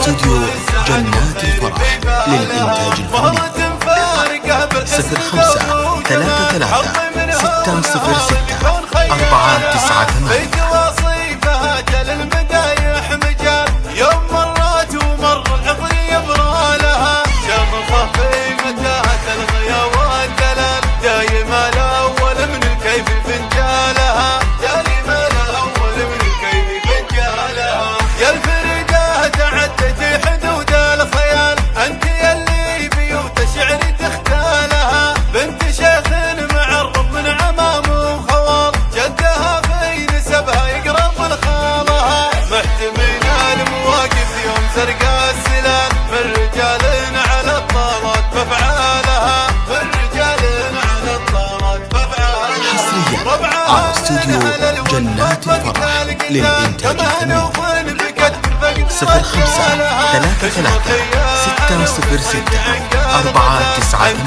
استوديو جنات الفرح للإنتاج الفني 05 33 606 498. على استوديو جنات الفرح للإنتاج الفني 05 33 606 498.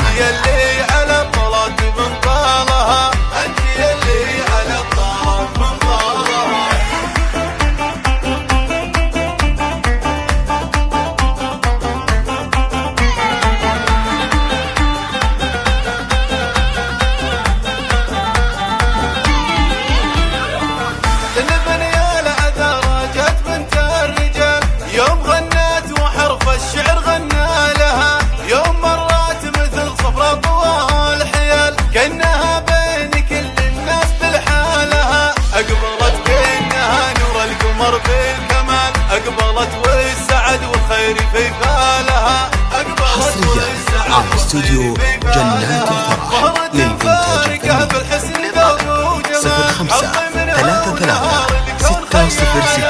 أقبلت والسعد والخير في بالها. حصريا على استوديو جنات الفرح للإنتاج الفني 05 33 606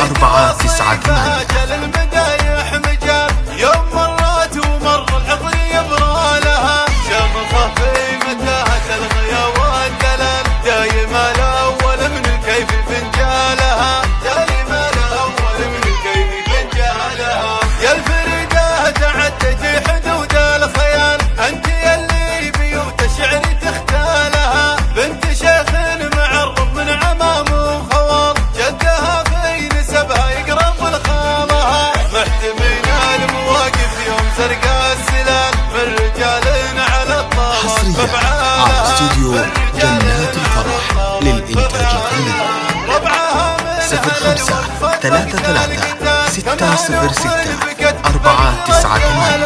498. يوم مرات ومر العقل يبرى لها شمخة في متاهة الغيا والدلال دايم الأول من الكيف فنجالها دايم الأول من الكيف فنجالها. يا الفريدة تعدتي حدود الخيال أنت يلي بيوت الشعر تختالها بنت شيخ معرب من عمام وخوال جدها في نسبها يقرب لخالها محتمين المواقف يوم سرقا السلال من رجال على الطاوات حصريا على استوديو جنات الفرح للإنتاج الفني 05 33 606 498.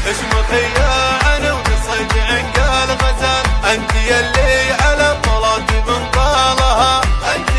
اشمخي يا عنا ونصيد عنقال غزال انت يلي على الطلات من طالها انت